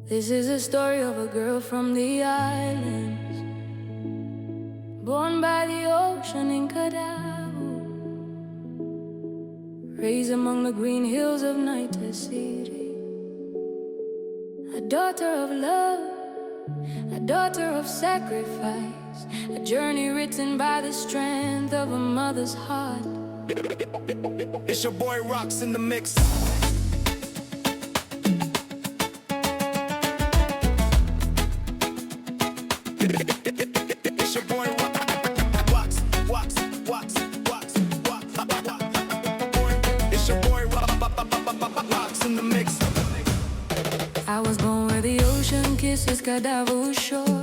This is a story of a girl from the islands, born by the ocean in Kadabu, raised among the green hills of Naita City. A daughter of love, a daughter of sacrifice, a journey written by the strength of a mother's heart. It's your boy Rocks in the mix. It's your boy Rocks. It's your boy Rocks in the mix. I was born where the ocean kisses Kadavu shore,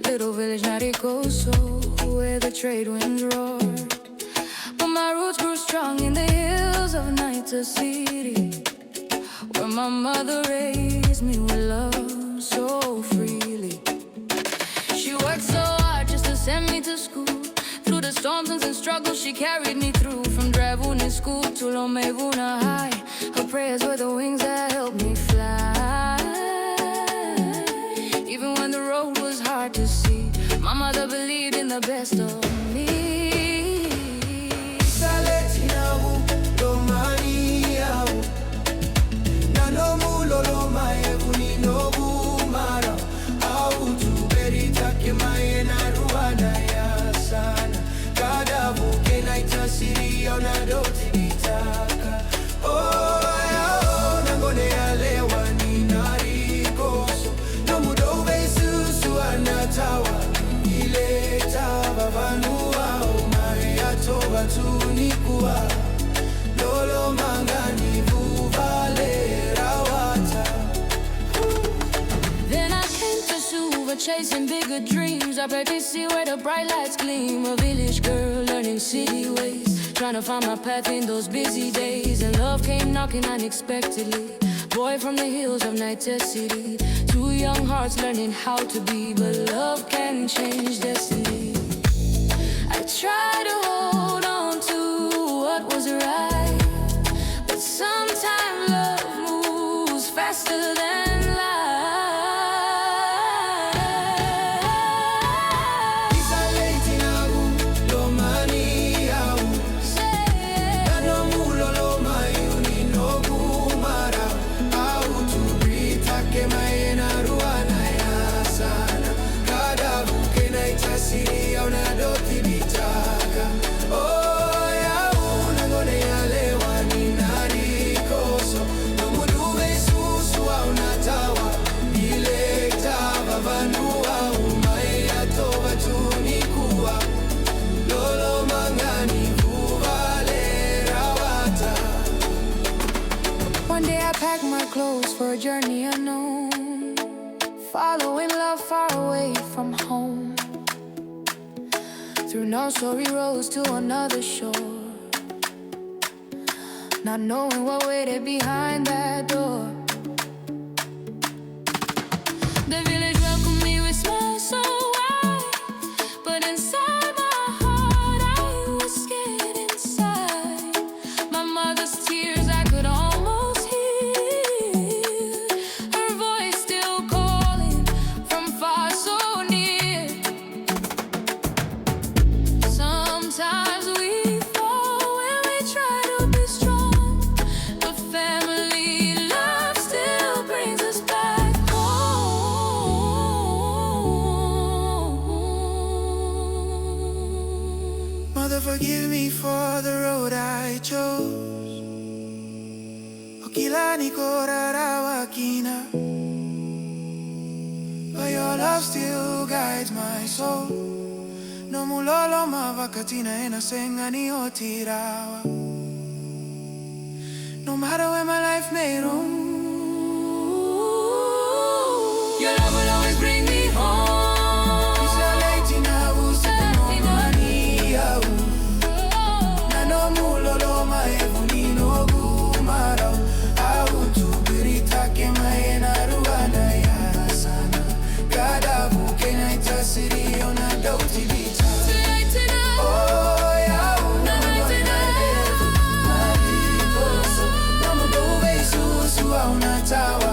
little village Narikoso, where the trade winds roar. But my roots grew strong in the hills of Naita City, where my mother raised me with love so freely. She worked so hard just to send me to school. Through the storms and struggles she carried me through, from Drevuna school to Lomevuna High. Her prayers were the wings that helped me fly. Even when the road was hard to see, my mother believed in the best of me. Then I came to Suva, chasing bigger dreams. I bet to see where the bright lights gleam. A village girl learning city ways, trying to find my path in those busy days. And love came knocking unexpectedly. Boy from the hills of Naita City, two young hearts learning how to be. But love can change destiny. I tried to hold on to what was right, but sometimes love moves faster than light. One day I packed my clothes for a journey unknown, following love far away from home, through no sorry roads to another shore, not knowing what waited behind that door. The village welcomed me with smiles so wide, but inside my heart I was scared inside. My mother's tears I could almost hear, her voice still calling from far so near. Sometimes we fall when we try to be strong, but family love still brings us back home. Mother, forgive me for the road I chose. Okilani korarawakina, but your love still guides my soul. No mulolo mavakatina enasenga ni otirawa. No matter where my life may roam, Your love will always bring me home. City on a doubt. tawa